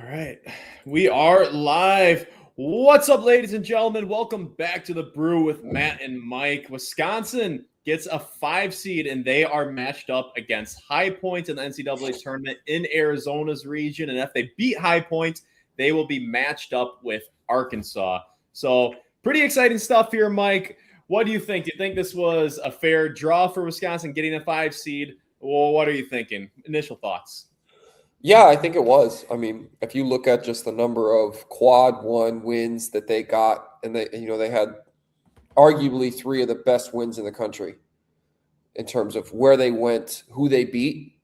right. We are live. What's up, ladies and gentlemen? Welcome back to the Brew with Matt and Mike. Wisconsin gets a 5 seed, and they are matched up against High Point in the NCAA tournament in Arizona's region. And if they beat High Point, they will be matched up with Arkansas. So pretty exciting stuff here, Mike. What do you think? Do you think this was a fair draw for Wisconsin getting a 5 seed? Well, what are you thinking? Initial thoughts. Yeah, I think it was. I mean, if you look at just the number of quad one wins that they got, and they had arguably three of the best wins in the country in terms of where they went, who they beat,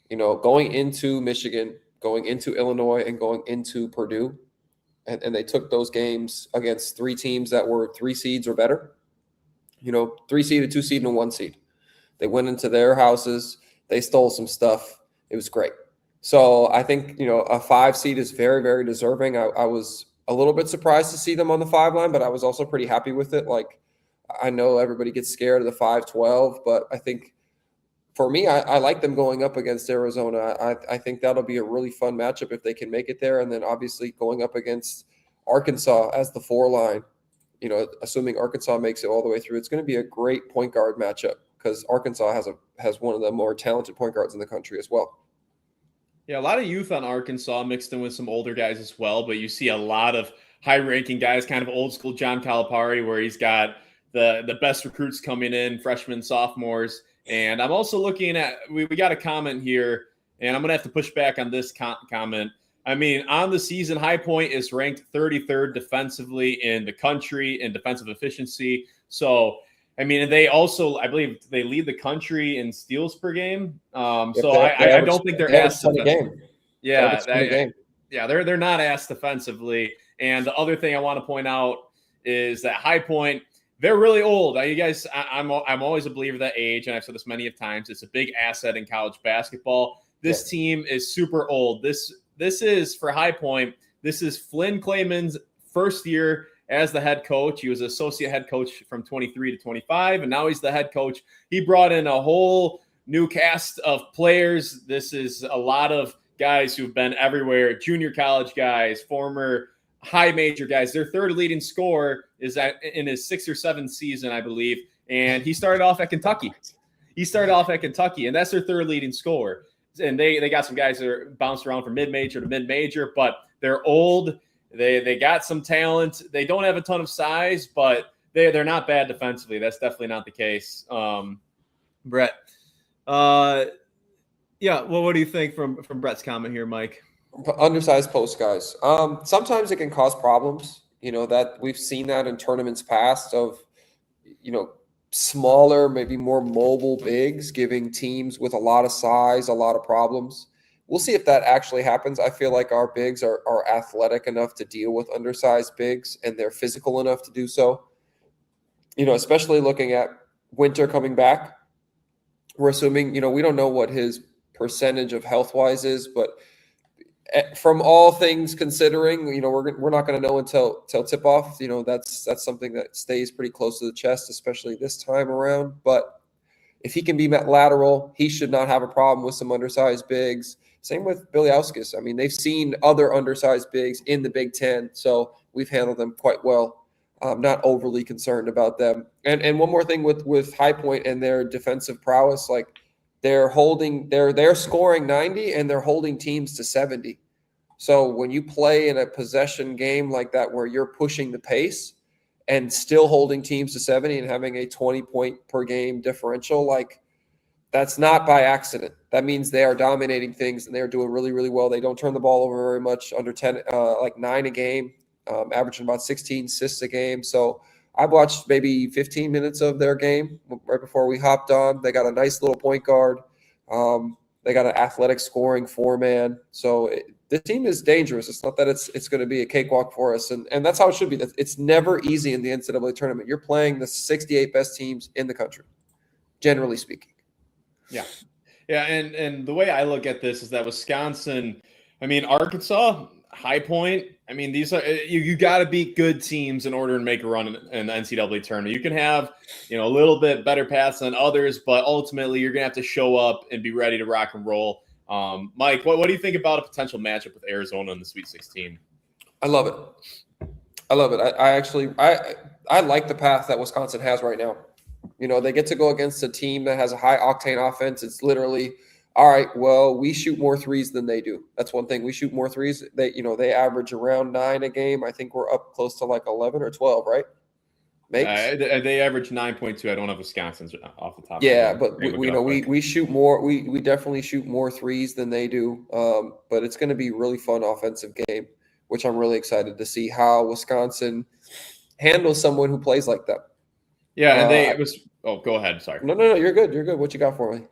going into Michigan, going into Illinois, and going into Purdue. And they took those games against three teams that were 3 seeds or better, 3 seed, a 2 seed, and a 1 seed. They went into their houses. They stole some stuff. It was great. So I think, a 5 seed is very, very deserving. I was a little bit surprised to see them on the 5 line, but I was also pretty happy with it. Like, I know everybody gets scared of the 5-12, but I think for me, I like them going up against Arizona. I think that'll be a really fun matchup if they can make it there. And then obviously going up against Arkansas as the 4 line, assuming Arkansas makes it all the way through, it's going to be a great point guard matchup because Arkansas has one of the more talented point guards in the country as well. Yeah, a lot of youth on Arkansas mixed in with some older guys as well, but you see a lot of high-ranking guys, kind of old school John Calipari, where he's got the best recruits coming in, freshmen, sophomores. And I'm also looking at we got a comment here, and I'm going to have to push back on this comment. I mean, on the season, High Point is ranked 33rd defensively in the country in defensive efficiency. So, I mean, and they also, I believe, they lead the country in steals per game. I don't think they're asked defensively. Yeah, they're not asked defensively. And the other thing I want to point out is that High Point, they're really old. You guys, I'm always a believer that age, and I've said this many of times. It's a big asset in college basketball. This team is super old. This is for High Point. This is Flynn Clayman's first year as the head coach. He was associate head coach from 23 to 25, and now he's the head coach. He brought in a whole new cast of players. This is a lot of guys who've been everywhere, junior college guys, former high major guys. Their third leading scorer is in his 6th or 7th season, I believe, and he started off at Kentucky. And that's their third leading scorer. And they got some guys that are bounced around from mid-major to mid-major, but they're old. They got some talent. They don't have a ton of size, but they're not bad defensively. That's definitely not the case. Brett. Yeah. Well, what do you think from Brett's comment here, Mike? Undersized post guys. Sometimes it can cause problems. That we've seen that in tournaments past of, smaller, maybe more mobile bigs giving teams with a lot of size a lot of problems. We'll see if that actually happens. I feel like our bigs are athletic enough to deal with undersized bigs, and they're physical enough to do so. Especially looking at Winter coming back. We're assuming, we don't know what his percentage of health-wise is, but from all things considering, we're not going to know until tip-off. That's something that stays pretty close to the chest, especially this time around. But if he can be lateral, he should not have a problem with some undersized bigs. Same with Billy Auskis. I mean, they've seen other undersized bigs in the Big Ten, so we've handled them quite well. I'm not overly concerned about them. And one more thing with High Point and their defensive prowess, like they're scoring 90 and they're holding teams to 70. So when you play in a possession game like that where you're pushing the pace and still holding teams to 70 and having a 20-point per game differential, like that's not by accident. That means they are dominating things and they're doing really, really well. They don't turn the ball over very much, under 10, like 9 a game, averaging about 16 assists a game. So I watched maybe 15 minutes of their game right before we hopped on. They got a nice little point guard. They got an athletic scoring 4-man. So the team is dangerous. It's not that it's going to be a cakewalk for us. And that's how it should be. It's never easy in the NCAA tournament. You're playing the 68 best teams in the country, generally speaking. Yeah. Yeah. And the way I look at this is that Wisconsin, I mean, Arkansas, High Point, I mean, these are you got to beat good teams in order to make a run in the NCAA tournament. You can have, a little bit better paths than others, but ultimately you're going to have to show up and be ready to rock and roll. Mike, what do you think about a potential matchup with Arizona in the Sweet 16? I love it. I love it. I actually I like the path that Wisconsin has right now. They get to go against a team that has a high octane offense. It's literally, all right, well, we shoot more threes than they do. That's one thing. We shoot more threes. They average around 9 a game. I think we're up close to like 11 or 12, right? Makes. They average 9.2. I don't have Wisconsin's off the top Yeah, of my head. but we shoot more. We definitely shoot more threes than they do. But it's going to be a really fun offensive game, which I'm really excited to see how Wisconsin handles someone who plays like that. Yeah, and go ahead. Sorry. No, you're good. You're good. What you got for me?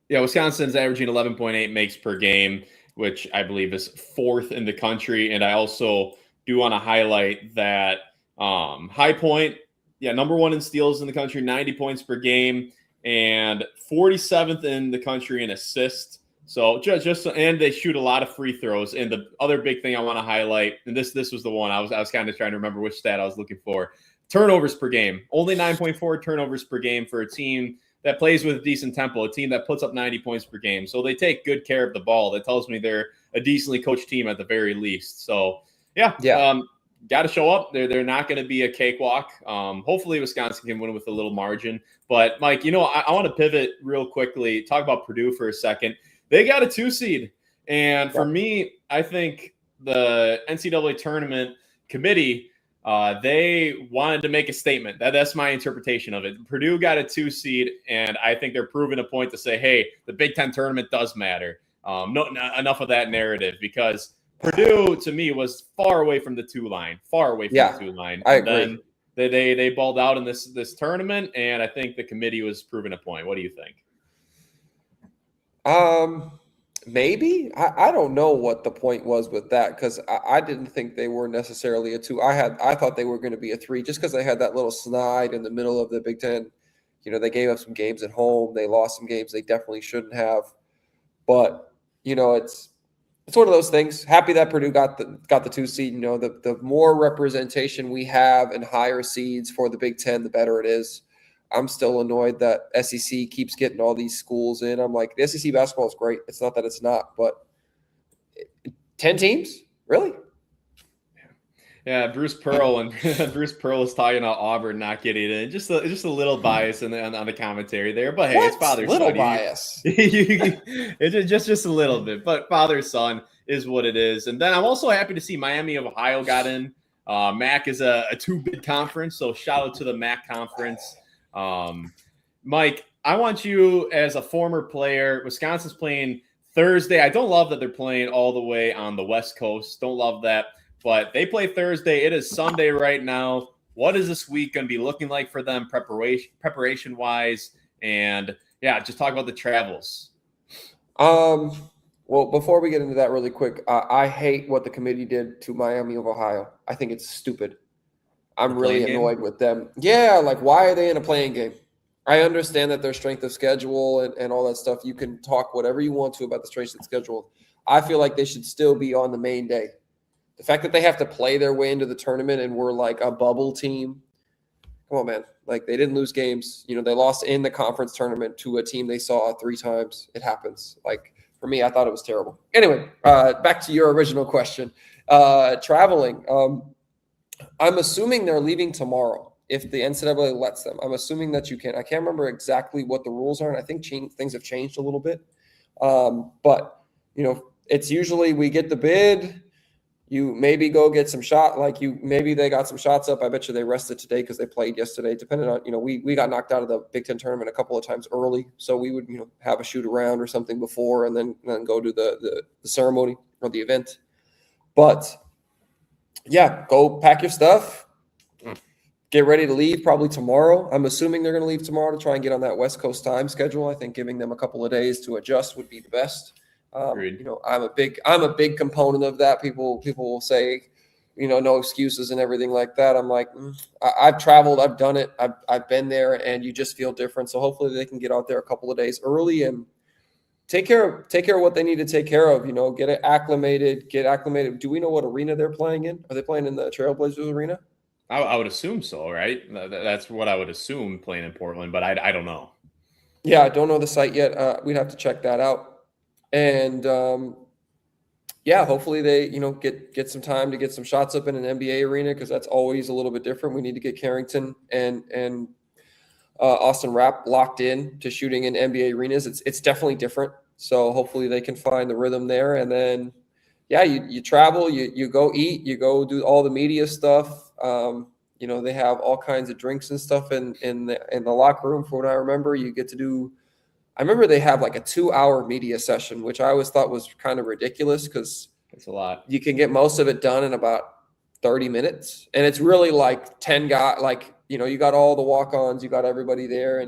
Yeah, Wisconsin's averaging 11.8 makes per game, which I believe is 4th in the country. And I also do want to highlight that High Point, number 1 in steals in the country, 90 points per game, and 47th in the country in assists. So and they shoot a lot of free throws. And the other big thing I want to highlight, and this was the one I was kind of trying to remember which stat I was looking for. Turnovers per game, only 9.4 turnovers per game for a team that plays with a decent tempo, a team that puts up 90 points per game. So they take good care of the ball. That tells me they're a decently coached team at the very least. So got to show up. They're not going to be a cakewalk. Hopefully Wisconsin can win with a little margin. But Mike, I want to pivot real quickly, talk about Purdue for a second. They got a 2 seed. And for me, I think the NCAA tournament committee, they wanted to make a statement. That's my interpretation of it. Purdue got a 2 seed, and I think they're proving a point to say, hey, the Big Ten tournament does matter. Enough of that narrative, because Purdue, to me, was far away from the 2 line. The 2 line. I agree. Then they balled out in this tournament, and I think the committee was proving a point. What do you think? Maybe. I don't know what the point was with that, because I didn't think they were necessarily a 2. I thought they were going to be a 3, just because they had that little slide in the middle of the Big Ten. They gave up some games at home. They lost some games they definitely shouldn't have. But it's one of those things. Happy that Purdue got the 2 seed. The more representation we have and higher seeds for the Big Ten, the better it is. I'm still annoyed that SEC keeps getting all these schools in. I'm like, the SEC basketball is great. It's not that it's not, but 10 teams? Really? Yeah, Bruce Pearl was talking about Auburn not getting in. Just a little bias on the commentary there, but hey, it's father son. Little bias. It's just a little bit, but father son is what it is. And then I'm also happy to see Miami of Ohio got in. MAC is a 2-bid conference, so shout out to the MAC conference. Mike, I want you, as a former player, Wisconsin's playing Thursday. I don't love that they're playing all the way on the West Coast. Don't love that, but they play Thursday. It is Sunday right now. What is this week going to be looking like for them preparation wise? And just talk about the travels. Well, before we get into that really quick, I hate what the committee did to Miami of Ohio. I think it's stupid. I'm really annoyed with them. Yeah, like, why are they in a playing game? I understand that their strength of schedule and all that stuff. You can talk whatever you want to about the strength of schedule. I feel like they should still be on the main day. The fact that they have to play their way into the tournament and we're like a bubble team. Come on, man. Like, they didn't lose games. They lost in the conference tournament to a team they saw 3 times. It happens. Like, for me, I thought it was terrible. Anyway, back to your original question. Traveling. I'm assuming they're leaving tomorrow if the NCAA lets them. I'm assuming that you can. I can't remember exactly what the rules are, and I think things have changed a little bit. But it's usually we get the bid. You maybe go get some shot. Maybe they got some shots up. I bet you they rested today because they played yesterday. Depending on, we got knocked out of the Big Ten tournament a couple of times early, so we would have a shoot around or something before, and then go to the ceremony or the event. But go pack your stuff. Get ready to leave probably tomorrow. I'm assuming they're going to leave tomorrow to try and get on that West Coast time schedule. I think giving them a couple of days to adjust would be the best. I'm a big component of that. People will say, no excuses and everything like that. I'm like, I've traveled, I've done it, I've been there, and you just feel different. So hopefully they can get out there a couple of days early and take care of what they need to take care of. Get it acclimated. Do we know what arena they're playing in? Are they playing in the Trailblazers arena? I would assume so, right? That's what I would assume, playing in Portland, but I don't know. Yeah, I don't know the site yet. We'd have to check that out. And yeah, hopefully they, get some time to get some shots up in an NBA arena, because that's always a little bit different. We need to get Carrington and Austin Rapp locked in to shooting in NBA arenas. It's definitely different. So hopefully they can find the rhythm there. And then, yeah, you travel, you go eat, you go do all the media stuff. They have all kinds of drinks and stuff in the locker room. From what I remember, you get to do. I remember they have like a 2-hour media session, which I always thought was kind of ridiculous, because It's a lot. you can get most of it done in about 30 minutes. And it's really like 10 guys, like, you got all the walk-ons, you got everybody there.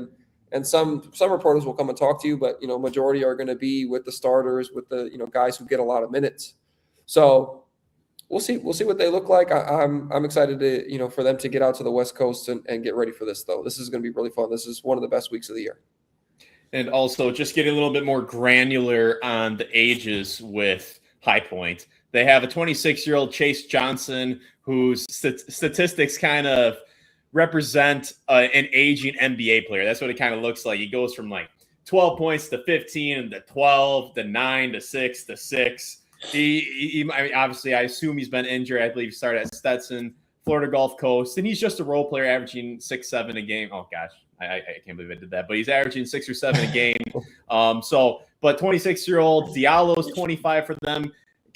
And some reporters will come and talk to you, but, majority are going to be with the starters, with the, guys who get a lot of minutes. So we'll see what they look like. I'm excited to, for them to get out to the West Coast and get ready for this, though. This is going to be really fun. This is one of the best weeks of the year. And also just getting a little bit more granular on the ages with High Point. They have a 26-year-old Chase Johnson, whose statistics kind of represent an aging NBA player. That's what it kind of looks like. He goes from like 12 points to 15 to 12 to 9 to 6 to 6. I mean, obviously, I assume he's been injured. I believe he started at Stetson, Florida Gulf Coast, and he's just a role player, averaging 6-7 a game. Oh gosh, I can't believe I did that, but he's averaging 6 or 7 a game. But 26-year-old Diallo's 25 for them.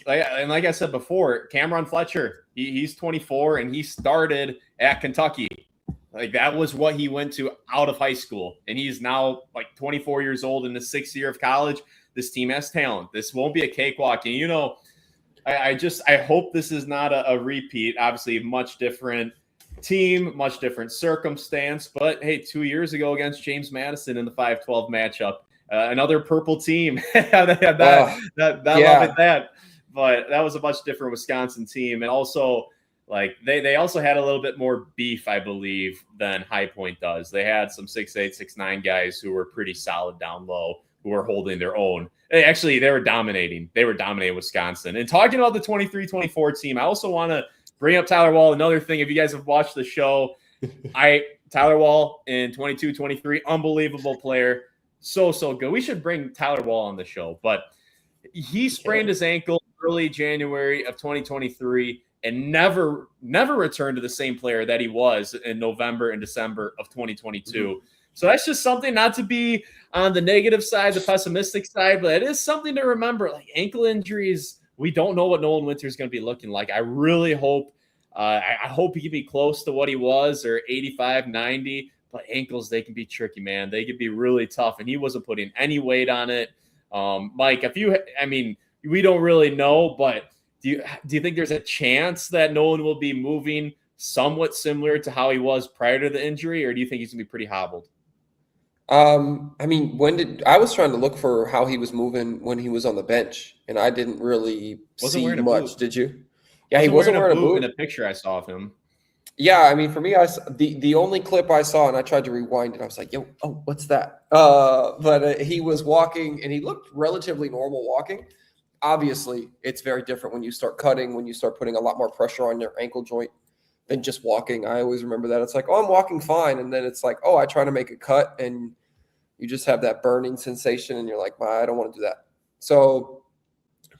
Like I said before, Cameron Fletcher, he's 24 and he started at Kentucky. Like that was what he went to out of high school, and he's now like 24 years old in the 6th year of college. This team has talent. This won't be a cakewalk, and I hope this is not a repeat. Obviously, much different team, much different circumstance. But hey, 2 years ago against James Madison in the 5-12 matchup, another purple team. Love that. But that was a much different Wisconsin team, and also like they also had a little bit more beef, I believe, than High Point does. They had some 6'8", 6'9" guys who were pretty solid down low, who were holding their own. Actually, they were dominating. They were dominating Wisconsin. And talking about the 23-24 team, I also want to bring up Tyler Wall. Another thing, if you guys have watched the show, Tyler Wall in 22-23, unbelievable player. So good. We should bring Tyler Wall on the show. But he sprained his ankle early January of 2023 and never returned to the same player that he was in November and December of 2022. Mm-hmm. So that's just something not to be on the negative side, the pessimistic side, but it is something to remember. Like ankle injuries, we don't know what Nolan Winter is going to be looking like. I really hope I hope he can be close to what he was, or 85, 90, but ankles, they can be tricky, man. They can be really tough, and he wasn't putting any weight on it. Mike, we don't really know, but do you think there's a chance that Nolan will be moving somewhat similar to how he was prior to the injury, or do you think he's going to be pretty hobbled? I was trying to look for how he was moving when he was on the bench, and I didn't really see much. Did you? Yeah, he wasn't wearing a boot. In a picture I saw of him. Yeah, I mean, for me, the only clip I saw, and I tried to rewind it, I was like, what's that? But he was walking, and he looked relatively normal walking. Obviously, it's very different when you start cutting, when you start putting a lot more pressure on your ankle joint than just walking. I always remember that. It's like, oh, I'm walking fine. And then it's like, oh, I try to make a cut, and you just have that burning sensation, and you're like, I don't want to do that. So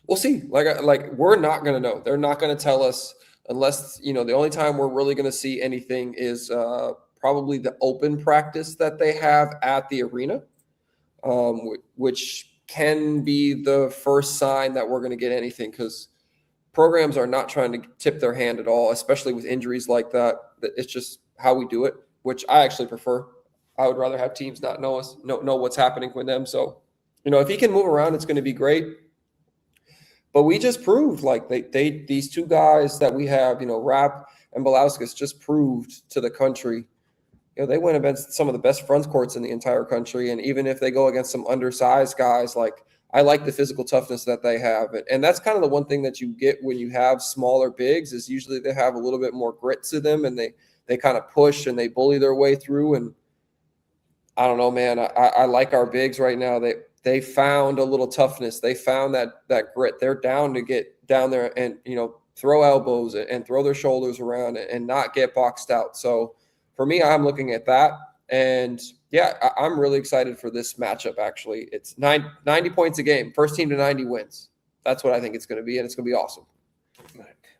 we'll see. Like we're not going to know. They're not going to tell us unless, the only time we're really going to see anything is probably the open practice that they have at the arena, which can be the first sign that we're going to get anything, because programs are not trying to tip their hand at all, especially with injuries like that. It's just how we do it, which I actually prefer. I would rather have teams not know what's happening with them. So, if he can move around, it's going to be great. But we just proved, like these two guys that we have, Rapp and Belauskas, just proved to the country, they went against some of the best front courts in the entire country. And even if they go against some undersized guys, like I like the physical toughness that they have. And that's kind of the one thing that you get when you have smaller bigs, is usually they have a little bit more grit to them, and they kind of push and they bully their way through. And I don't know, man, I like our bigs right now. They found a little toughness. They found that grit. They're down to get down there and, throw elbows and throw their shoulders around and not get boxed out. So for me, I'm looking at that. And yeah, I'm really excited for this matchup. Actually, it's 90 points a game. First team to 90 wins. That's what I think it's going to be, and it's going to be awesome.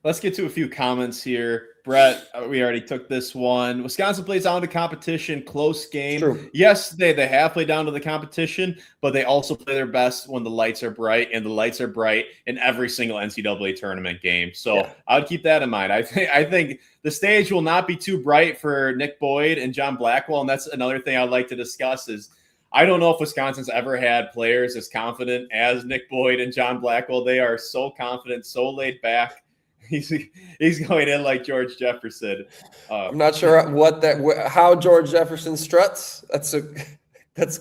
Let's get to a few comments here. Brett, we already took this one. Wisconsin plays down to competition, close game. True. Yes, they have played down to the competition, but they also play their best when the lights are bright, and the lights are bright in every single NCAA tournament game. So yeah. I would keep that in mind. I think the stage will not be too bright for Nick Boyd and John Blackwell, and that's another thing I'd like to discuss is I don't know if Wisconsin's ever had players as confident as Nick Boyd and John Blackwell. They are so confident, so laid back. He's going in like George Jefferson. I'm not sure how George Jefferson struts. That's a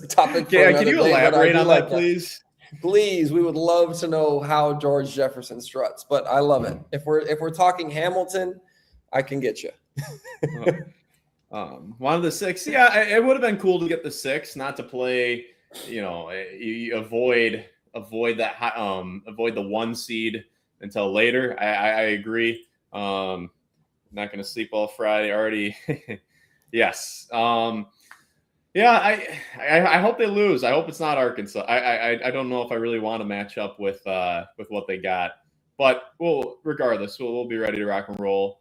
topic. Yeah, can you elaborate on that, please? Please, we would love to know how George Jefferson struts. But I love it. If we're talking Hamilton, I can get you. One of the 6. Yeah, it would have been cool to get the 6, not to play. You avoid that. Avoid the 1 seed until later. I agree. Not going to sleep all Friday already. Yes. Yeah, I hope they lose. I hope it's not Arkansas. I don't know if I really want to match up with what they got. But regardless, we'll be ready to rock and roll.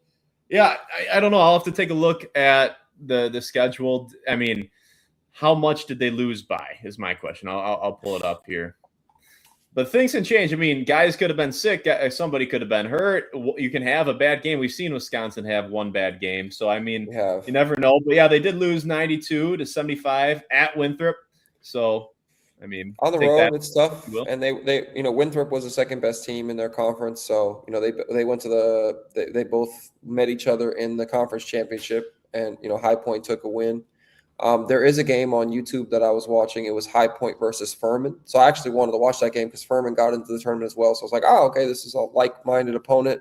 Yeah, I don't know. I'll have to take a look at the schedule. I mean, how much did they lose by is my question. I'll pull it up here. But things can change. I mean, guys could have been sick. Somebody could have been hurt. You can have a bad game. We've seen Wisconsin have one bad game. So, I mean, you never know. But, yeah, they did lose 92-75 at Winthrop. So, I mean. On the road, it's tough. And they Winthrop was the second best team in their conference. So, they went to they both met each other in the conference championship. And, High Point took a win. There is a game on YouTube that I was watching. It was High Point versus Furman. So I actually wanted to watch that game because Furman got into the tournament as well. So I was like, oh, okay, this is a like-minded opponent.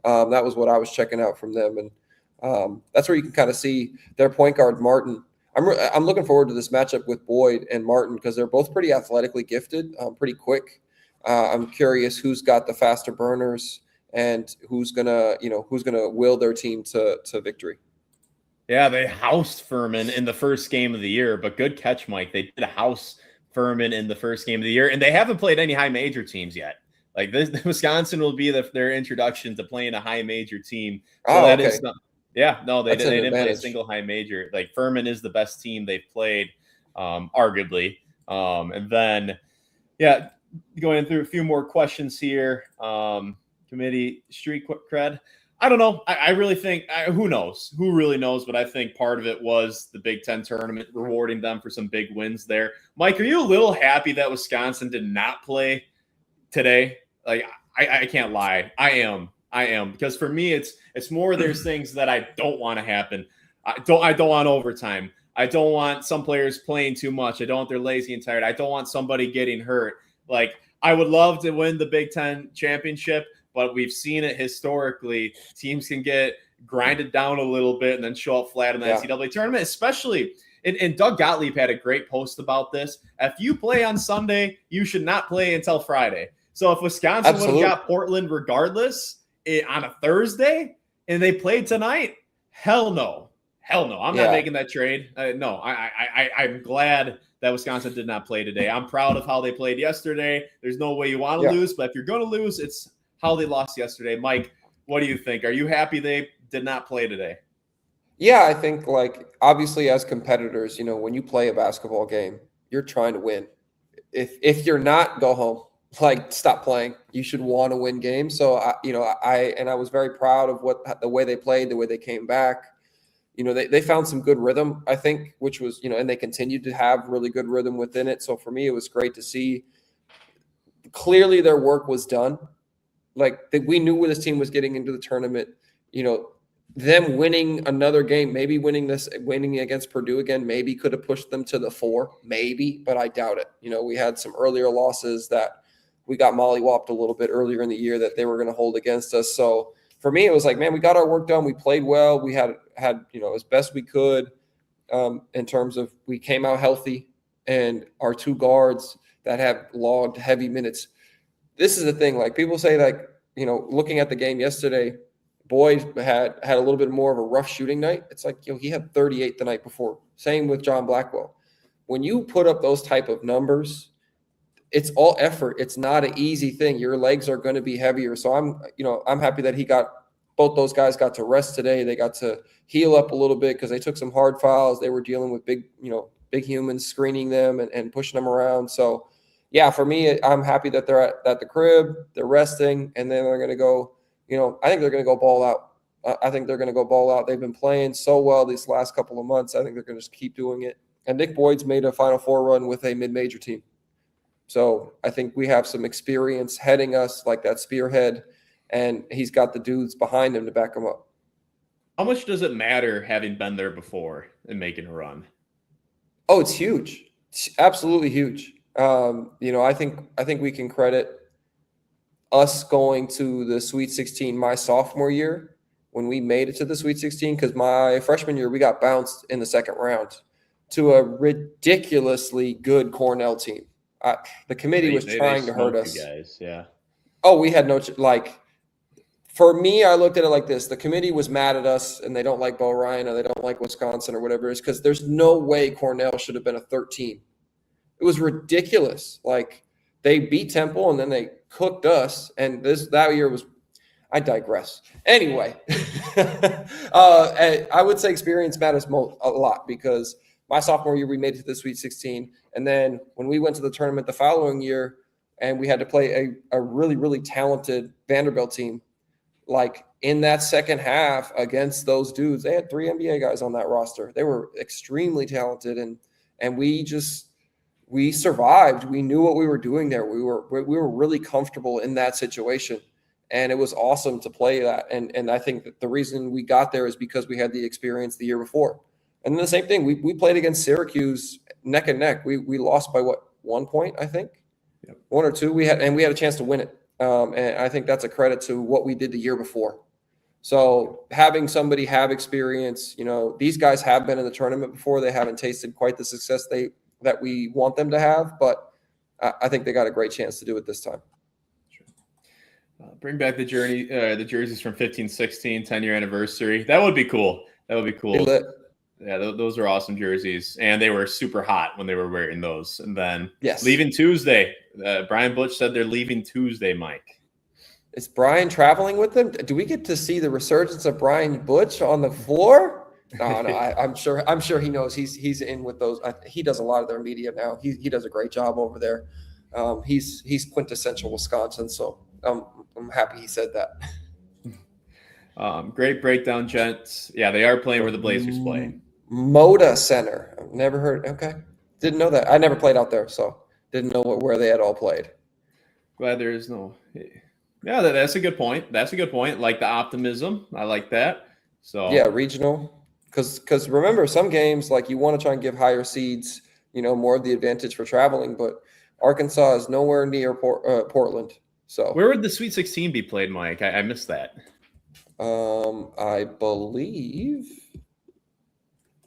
That was what I was checking out from them. And that's where you can kind of see their point guard, Martin. I'm looking forward to this matchup with Boyd and Martin because they're both pretty athletically gifted, pretty quick. I'm curious who's got the faster burners and who's gonna will their team to victory. Yeah, they housed Furman in the first game of the year, but good catch, Mike. They did house Furman in the first game of the year, and they haven't played any high major teams yet. Like this, Wisconsin will be their introduction to playing a high major team. So they didn't play a single high major. Like Furman is the best team they've played, arguably. And then, yeah, going through a few more questions here. Committee street cred. I don't know. I really think who knows? Who really knows? But I think part of it was the Big Ten tournament rewarding them for some big wins there. Mike, are you a little happy that Wisconsin did not play today? Like I can't lie. I am because for me it's more there's things that I don't want to happen. I don't want overtime. I don't want some players playing too much. I don't want they're lazy and tired. I don't want somebody getting hurt. Like I would love to win the Big Ten championship. But we've seen it historically. Teams can get grinded down a little bit and then show up flat in the NCAA tournament, especially. And Doug Gottlieb had a great post about this. If you play on Sunday, you should not play until Friday. So if Wisconsin would have got Portland regardless on a Thursday and they played tonight, hell no. I'm not making that trade. No, I'm glad that Wisconsin did not play today. I'm proud of how they played yesterday. There's no way you want to lose, but if you're going to lose, it's how they lost yesterday. Mike, what do you think? Are you happy they did not play today? Yeah, I think obviously as competitors, when you play a basketball game, you're trying to win. If you're not, go home. Stop playing. You should want to win games. So I was very proud of the way they played, the way they came back. They found some good rhythm, I think, which was, and they continued to have really good rhythm within it. So for me, it was great to see clearly their work was done. We knew where this team was getting into the tournament, them winning another game, maybe winning against Purdue again, maybe could have pushed them to the 4, maybe, but I doubt it. We had some earlier losses that we got mollywopped a little bit earlier in the year that they were going to hold against us. So for me, it was like, man, we got our work done. We played well. We had as best we could in terms of we came out healthy, and our 2 guards that have logged heavy minutes. This is the thing, people say looking at the game yesterday, Boyd had a little bit more of a rough shooting night. It's like, he had 38 the night before. Same with John Blackwell. When you put up those type of numbers, it's all effort. It's not an easy thing. Your legs are going to be heavier. So I'm happy that both those guys got to rest today. They got to heal up a little bit because they took some hard fouls. They were dealing with big humans screening them and pushing them around. So yeah, for me, I'm happy that they're at the crib, they're resting, and then they're going to go, I think they're going to go ball out. I think they're going to go ball out. They've been playing so well these last couple of months. I think they're going to just keep doing it. And Nick Boyd's made a Final Four run with a mid-major team. So I think we have some experience heading us like that spearhead, and he's got the dudes behind him to back him up. How much does it matter having been there before and making a run? Oh, it's huge. It's absolutely huge. I think we can credit us going to the Sweet 16 my sophomore year when we made it to the Sweet 16, because my freshman year we got bounced in the second round to a ridiculously good Cornell team. The committee was trying to hurt us. You guys, yeah. Oh, we had for me, I looked at it like this. The committee was mad at us, and they don't like Bo Ryan, or they don't like Wisconsin, or whatever it is, because there's no way Cornell should have been a 13. It was ridiculous. Like, they beat Temple, and then they cooked us, and that year was – I digress. Anyway, I would say experience matters a lot, because my sophomore year we made it to the Sweet 16, and then when we went to the tournament the following year and we had to play a really, really talented Vanderbilt team, like in that second half against those dudes, they had 3 NBA guys on that roster. They were extremely talented, and we survived. We knew what we were doing there. We were really comfortable in that situation, and it was awesome to play that. And I think that the reason we got there is because we had the experience the year before. And then the same thing, we played against Syracuse neck and neck. We lost by 1 point, I think, yep. 1 or 2. We had a chance to win it. And I think that's a credit to what we did the year before. So having somebody have experience, these guys have been in the tournament before. They haven't tasted quite the success that we want them to have, but I think they got a great chance to do it this time. Bring back the jerseys from 15-16, 10-year anniversary. That would be cool. Yeah, those are awesome jerseys, and they were super hot when they were wearing those. And then leaving Tuesday. Brian Butch said they're leaving Tuesday, Mike. Is Brian traveling with them? Do we get to see the resurgence of Brian Butch on the floor? No. I'm sure he knows he's in with those. He does a lot of their media now. He does a great job over there. He's quintessential Wisconsin, so I'm happy he said that. Great breakdown, gents. Yeah, they are playing where the Blazers play. Moda Center. I've never heard. Okay, didn't know that. I never played out there, so didn't know where they had all played. Glad there is no. Yeah, that's a good point. That's a good point. Like the optimism, I like that. So yeah, regional. Because remember, some games like you want to try and give higher seeds, more of the advantage for traveling, but Arkansas is nowhere near Portland. So where would the Sweet 16 be played, Mike? I missed that. I believe.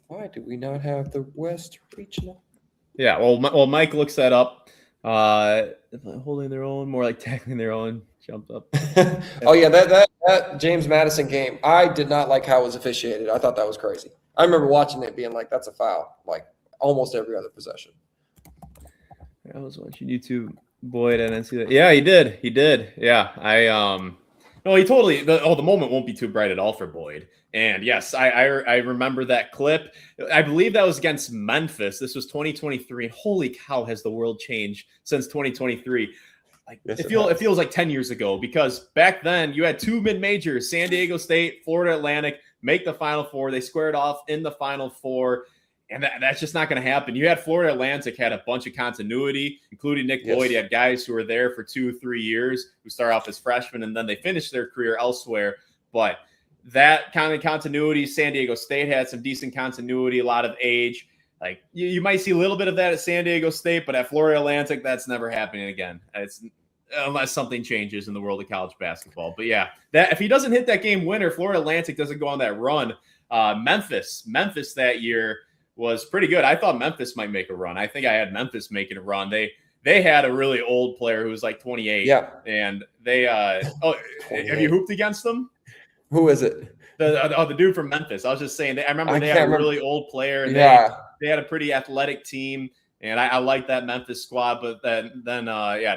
Why do we not have the West Regional? Yeah, well, Mike looks that up. Holding their own, more like tackling their own. Jumped up. Oh yeah, that James Madison game. I did not like how it was officiated. I thought that was crazy. I remember watching it being like, "That's a foul," like almost every other possession. I was watching YouTube. Boyd, I didn't see that. Yeah, he did. Yeah, no, he totally. The moment won't be too bright at all for Boyd. And yes, I remember that clip. I believe that was against Memphis. This was 2023. And holy cow, has the world changed since 2023? Like it feels like 10 years ago, because back then you had 2 mid-majors, San Diego State, Florida Atlantic, make the Final Four. They squared off in the Final Four. And that's just not going to happen. You had Florida Atlantic had a bunch of continuity, including Nick Boyd. You had guys who were there for 2-3 years who start off as freshmen, and then they finish their career elsewhere. But that kind of continuity, San Diego State had some decent continuity, a lot of age. Like you might see a little bit of that at San Diego State, but at Florida Atlantic, that's never happening again. It's unless something changes in the world of college basketball. But yeah, that if he doesn't hit that game winner, Florida Atlantic doesn't go on that run. Memphis that year was pretty good. I thought Memphis might make a run. I think I had Memphis making a run. They had a really old player who was like 28. Yeah. And they have you hooped against them? Who is it? The dude from Memphis. I was just saying. I remember they had a really old player, and they had a pretty athletic team, and I like that Memphis squad. But then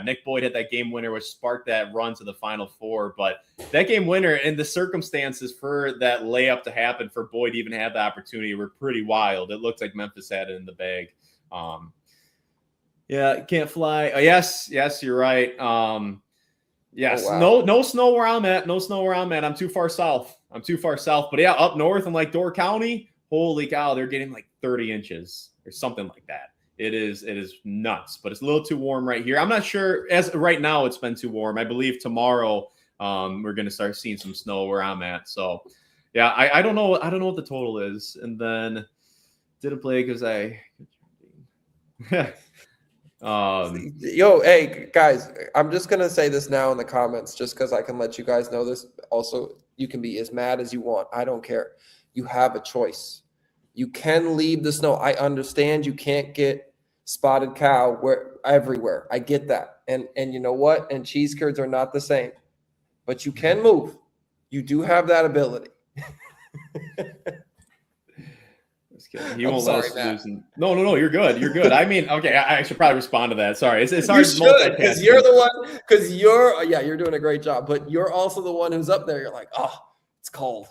Nick Boyd had that game winner, which sparked that run to the Final Four. But that game winner and the circumstances for that layup to happen for Boyd to even have the opportunity were pretty wild. It looked like Memphis had it in the bag. Can't fly. Oh, yes, you're right. Yes, oh, wow. no snow where I'm at. No snow where I'm at. I'm too far south. But yeah, up north in like Door County, holy cow, they're getting like 30 inches or something like that. It is nuts, but it's a little too warm right here. I'm not sure. As right now, it's been too warm. I believe tomorrow we're going to start seeing some snow where I'm at. So yeah, I don't know. I don't know what the total is. And then didn't play because I. Hey guys, I'm just gonna say this now in the comments, just because I can let you guys know this. Also, you can be as mad as you want. I don't care. You have a choice. You can leave the snow. I understand you can't get spotted cow everywhere. I get that. And you know what? And cheese curds are not the same. But you can move. You do have that ability. He won't let us lose. No, you're good. You're good. I mean, okay, I should probably respond to that. Sorry, it's hard. You should, because you're the one. Because you're doing a great job. But you're also the one who's up there. You're like, oh, it's cold.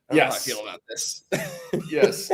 I don't know how I feel about this. Yes,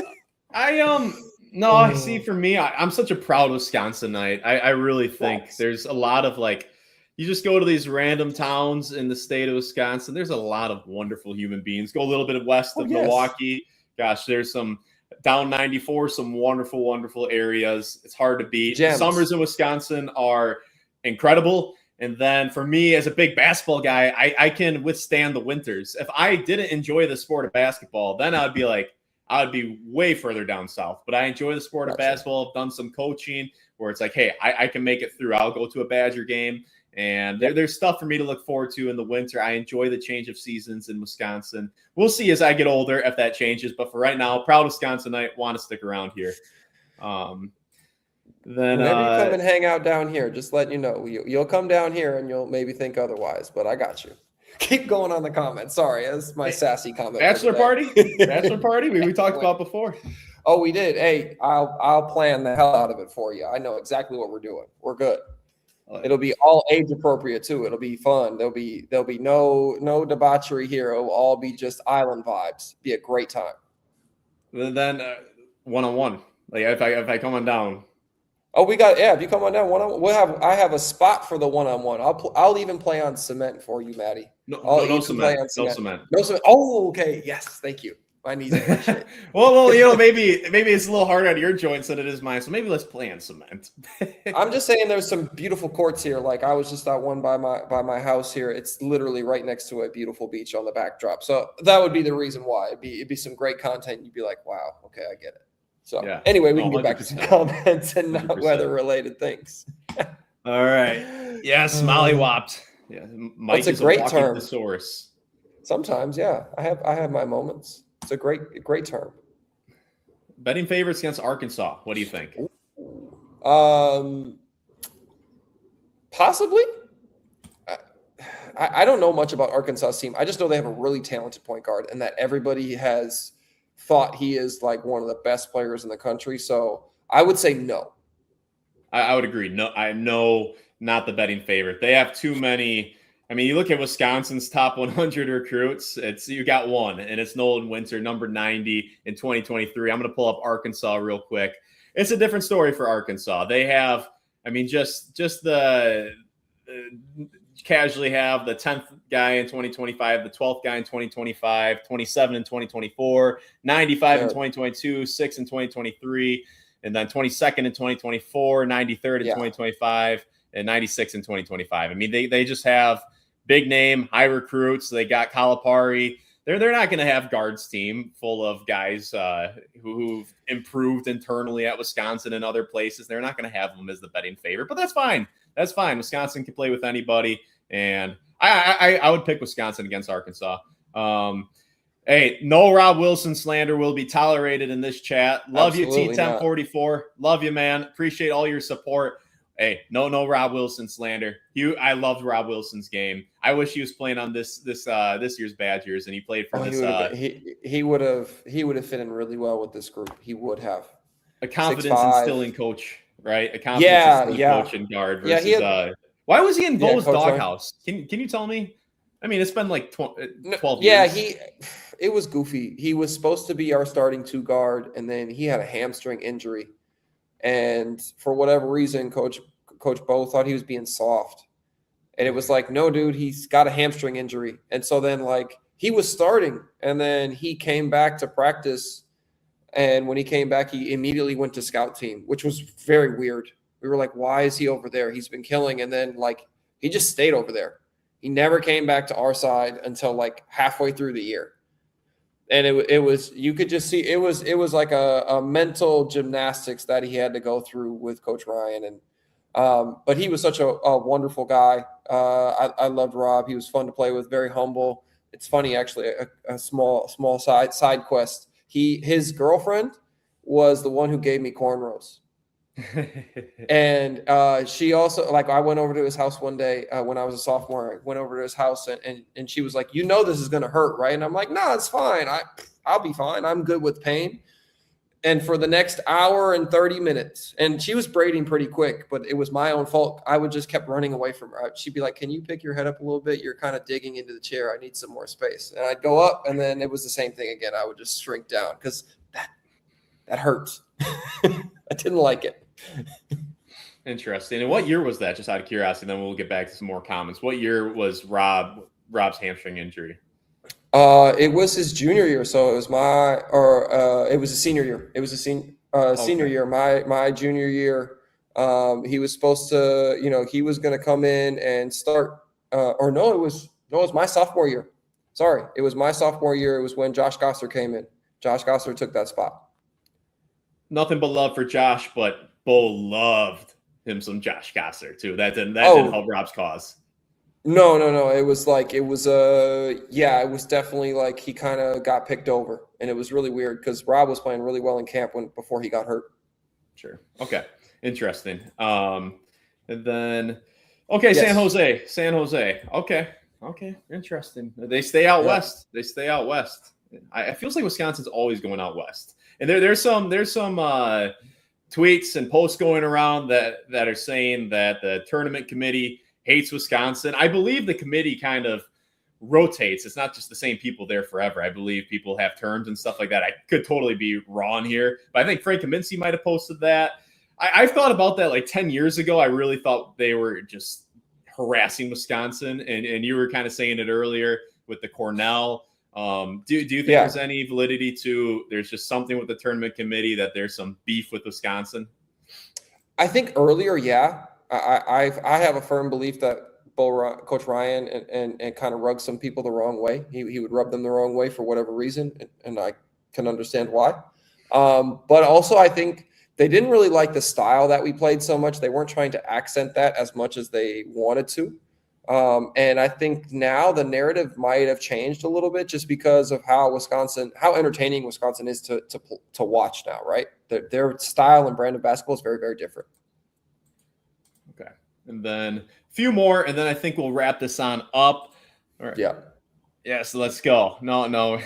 No, see, for me, I'm such a proud Wisconsinite. I really think there's a lot of like. You just go to these random towns in the state of Wisconsin. There's a lot of wonderful human beings. Go a little bit west of Milwaukee. Gosh, there's some. Down 94, some wonderful, wonderful areas. It's hard to beat. Gems. Summers in Wisconsin are incredible. And then for me, as a big basketball guy, I can withstand the winters. If I didn't enjoy the sport of basketball, then I would be way further down south. But I enjoy the sport of basketball. I've done some coaching where it's like, hey, I can make it through. I'll go to a Badger game. And there's stuff for me to look forward to in the winter. I enjoy the change of seasons in Wisconsin. We'll see as I get older if that changes. But for right now, proud Wisconsinite, want to stick around here. Then whenever you come and hang out down here, just let you know. You'll come down here and you'll maybe think otherwise. But I got you. Keep going on the comments. Sorry, that's my sassy comment. Bachelor party? Bachelor party? We talked about before. Oh, we did. Hey, I'll plan the hell out of it for you. I know exactly what we're doing. We're good. It'll be all age appropriate too. It'll be fun. There'll be no debauchery here. It'll all be just island vibes. Be a great time. Then one-on-one. Like if I come on down. Oh, if you come on down one-on-one, I have a spot for the one-on-one. I'll even play on cement for you, Maddie. No cement. No cement. Oh, okay. Yes, thank you. My knees appreciate. well, maybe it's a little harder on your joints than it is mine. So maybe let's play on cement. I'm just saying, there's some beautiful courts here. Like I was just at one by my house here. It's literally right next to a beautiful beach on the backdrop. So that would be the reason why. It'd be some great content. You'd be like, wow, okay, I get it. So anyway, we can get back to some comments and not 100%. Weather-related things. All right. Yes, mollywopped. Yeah, Mike is a great term. Thesaurus. Sometimes, yeah. I have my moments. It's a great term. Betting favorites against Arkansas. What do you think? Possibly. I don't know much about Arkansas's team. I just know they have a really talented point guard, and that everybody has thought he is like one of the best players in the country. So I would say no. I would agree. No, I know not the betting favorite. They have too many. I mean, you look at Wisconsin's top 100 recruits. You got one, and it's Nolan Winter, number 90 in 2023. I'm going to pull up Arkansas real quick. It's a different story for Arkansas. They have, I mean, just the casually have the 10th guy in 2025, the 12th guy in 2025, 27 in 2024, 95 in 2022, 6 in 2023, and then 22nd in 2024, 93rd in 2025, and 96 in 2025. I mean, they just have big name, high recruits. They got Calipari. They're not going to have guards team full of guys who've improved internally at Wisconsin and other places. They're not going to have them as the betting favorite, but that's fine. That's fine. Wisconsin can play with anybody, and I would pick Wisconsin against Arkansas. Hey, no Rob Wilson slander will be tolerated in this chat. Love Absolutely you, T1044. Love you, man. Appreciate all your support. Hey, no Rob Wilson slander. I loved Rob Wilson's game. I wish he was playing on this year's Badgers, and he played for this. He would have fit in really well with this group. He would have a confidence 6'5". instilling coach, right? A confidence instilling coach and guard versus. Why was he in Bo's doghouse? Can you tell me? I mean, it's been like 12 years. Yeah, it was goofy. He was supposed to be our starting 2 guard, and then he had a hamstring injury. And for whatever reason, Coach Bo thought he was being soft. And it was like, no, dude, he's got a hamstring injury. And so then, like, he was starting, and then he came back to practice. And when he came back, he immediately went to scout team, which was very weird. We were like, why is he over there? He's been killing. And then, like, he just stayed over there. He never came back to our side until, like, halfway through the year. And it was, you could just see, it was like a mental gymnastics that he had to go through with Coach Ryan. And but he was such a wonderful guy. I loved Rob. He was fun to play with, very humble. It's funny, actually, a small side quest. His girlfriend was the one who gave me cornrows. And she also, like, I went over to his house one day when I was a sophomore. I went over to his house and she was like, this is going to hurt, right? And I'm like, no, it's fine. I'll be fine. I'm good with pain. And for the next hour and 30 minutes, and she was braiding pretty quick, but it was my own fault. I would just kept running away from her. She'd be like, can you pick your head up a little bit? You're kind of digging into the chair. I need some more space. And I'd go up, and then it was the same thing again. I would just shrink down because that hurts. I didn't like it. Interesting. And what year was that? Just out of curiosity, then we'll get back to some more comments. What year was Rob's hamstring injury? It was his junior year, so it was it was a senior year. It was a senior year. My junior year. He was supposed to, he was going to come in and start. It was my sophomore year. Sorry, it was my sophomore year. It was when Josh Gosser came in. Josh Gosser took that spot. Nothing but love for Josh, but Bo loved him some Josh Gosser too. That didn't help Rob's cause. No. It was definitely like he kind of got picked over, and it was really weird because Rob was playing really well in camp before he got hurt. Sure. Okay. Interesting. And then, yes. San Jose. Okay. Interesting. They stay out west. It feels like Wisconsin's always going out west. And there's some tweets and posts going around that are saying that the tournament committee hates Wisconsin. I believe the committee kind of rotates. It's not just the same people there forever. I believe people have terms and stuff like that. I could totally be wrong here, but I think Frank Kaminsky might have posted that. I've thought about that like 10 years ago. I really thought they were just harassing Wisconsin, and you were kind of saying it earlier with the Cornell. Do you think there's any validity to there's just something with the tournament committee that there's some beef with Wisconsin? I think earlier, yeah. I have a firm belief that Coach Ryan and kind of rubbed some people the wrong way. He would rub them the wrong way for whatever reason, and I can understand why. But also, I think they didn't really like the style that we played so much. They weren't trying to accent that as much as they wanted to. And I think now the narrative might have changed a little bit just because of how entertaining Wisconsin is to watch now, right? Their style and brand of basketball is very, very different. Okay. And then a few more, and then I think we'll wrap this on up. All right. Yeah, so let's go. No.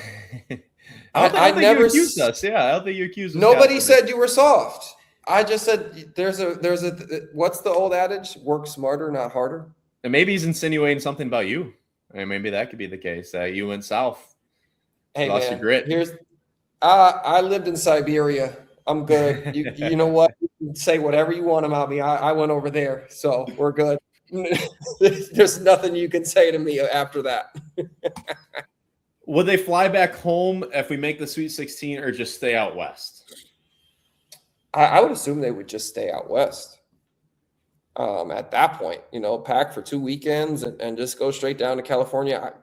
I don't think you accused us. Yeah, I don't think you accused us. Nobody said you were soft. I just said there's a what's the old adage? Work smarter, not harder. And maybe he's insinuating something about you. I mean, maybe that could be the case. You went south. Hey, lost your grit. I lived in Siberia. I'm good. You know what? You can say whatever you want about me. I went over there, so we're good. There's nothing you can say to me after that. Would they fly back home if we make the Sweet 16 or just stay out west? I would assume they would just stay out west. At that point, pack for 2 weekends and just go straight down to California.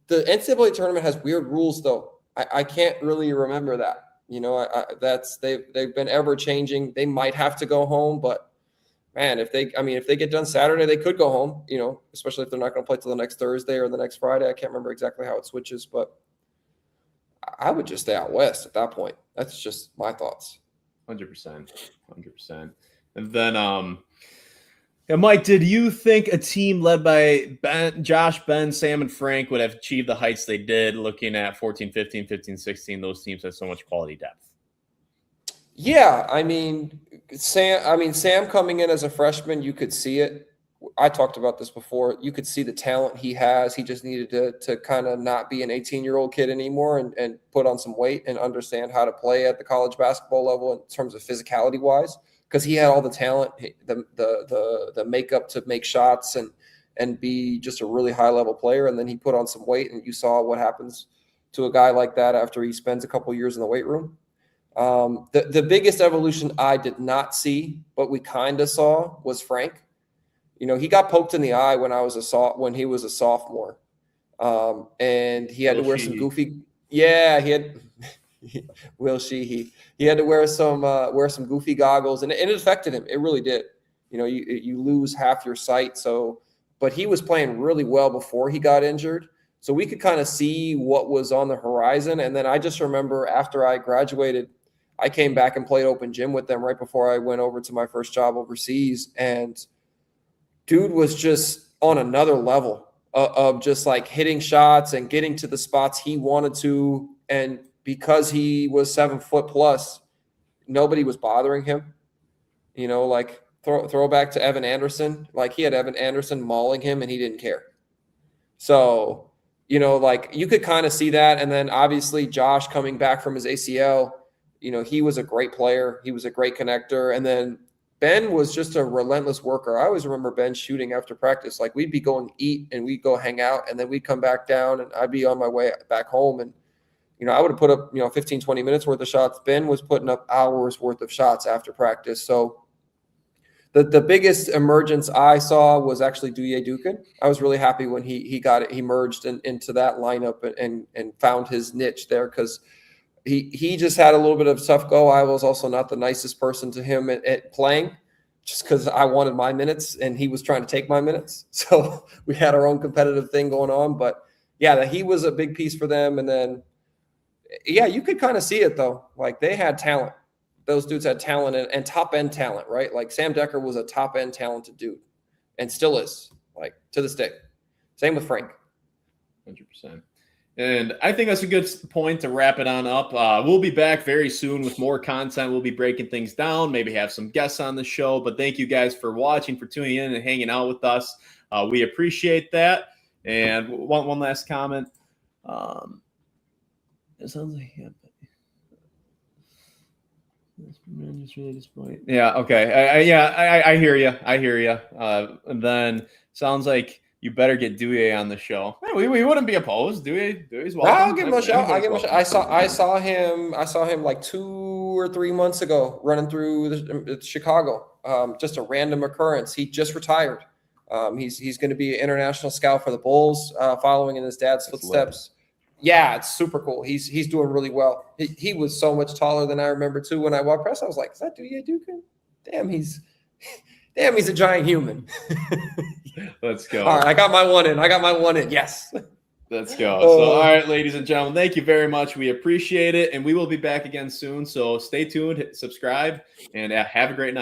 The NCAA tournament has weird rules, though. I can't really remember that. They've been ever changing. They might have to go home, but man, if they get done Saturday, they could go home. Especially if they're not going to play till the next Thursday or the next Friday. I can't remember exactly how it switches, but I would just stay out west at that point. That's just my thoughts. 100%. And then Yeah, Mike, did you think a team led by Josh, Ben, Sam, and Frank would have achieved the heights they did looking at 14, 15, 15, 16? Those teams had so much quality depth. Yeah, I mean, Sam coming in as a freshman, you could see it. I talked about this before. You could see the talent he has. He just needed to kind of not be an 18-year-old kid anymore and put on some weight and understand how to play at the college basketball level in terms of physicality wise, because he had all the talent, the makeup to make shots and be just a really high level player. And then he put on some weight, and you saw what happens to a guy like that after he spends a couple years in the weight room. The biggest evolution I did not see, but we kind of saw, was Frank. You know, he got poked in the eye when he was a sophomore, and he had to wear some goofy. Yeah, he had. Will Sheehy. He had to wear some goofy goggles, and it affected him. It really did. You know, you lose half your sight. So, but he was playing really well before he got injured. So we could kind of see what was on the horizon. And then I just remember after I graduated, I came back and played open gym with them right before I went over to my first job overseas. And dude was just on another level of just like hitting shots and getting to the spots he wanted to. And because he was 7 foot plus, nobody was bothering him. You know, like throw back to Evan Anderson. Like he had Evan Anderson mauling him and he didn't care. So, you know, like you could kind of see that. And then obviously Josh coming back from his ACL, you know, he was a great player. He was a great connector. And then Ben was just a relentless worker. I always remember Ben shooting after practice. Like we'd be going eat and we'd go hang out, and then we'd come back down and I'd be on my way back home. And, you know, I would have put up, 15, 20 minutes worth of shots. Ben was putting up hours worth of shots after practice. So the biggest emergence I saw was actually Duye Dukin. I was really happy when he got it. He merged into that lineup and found his niche there, because he just had a little bit of tough go. I was also not the nicest person to him at playing, just because I wanted my minutes and he was trying to take my minutes. So we had our own competitive thing going on. But yeah, he was a big piece for them. And then, yeah, you could kind of see it though. Like they had talent. Those dudes had talent and top end talent, right? Like Sam Decker was a top end talented dude and still is, like, to this day. Same with Frank. 100%. And I think that's a good point to wrap it on up. We'll be back very soon with more content. We'll be breaking things down, maybe have some guests on the show. But thank you guys for watching, for tuning in and hanging out with us. We appreciate that. And one last comment. It sounds like it's really disappointing. Yeah. Okay. I hear you. And then sounds like you better get Duye on the show. We wouldn't be opposed. Duye's welcome. I'll give him a shout. I saw him like 2 or 3 months ago running through Chicago. Just a random occurrence. He just retired. He's going to be an international scout for the Bulls, following in his dad's footsteps. Yeah, it's super cool. He's doing really well. He was so much taller than I remember too. When I walked past, I was like, "Is that Duye Dukin? Damn, he's a giant human." Let's go. All right, I got my one in. Yes. Let's go. So, all right, ladies and gentlemen, thank you very much. We appreciate it, and we will be back again soon. So stay tuned, hit subscribe, and have a great night.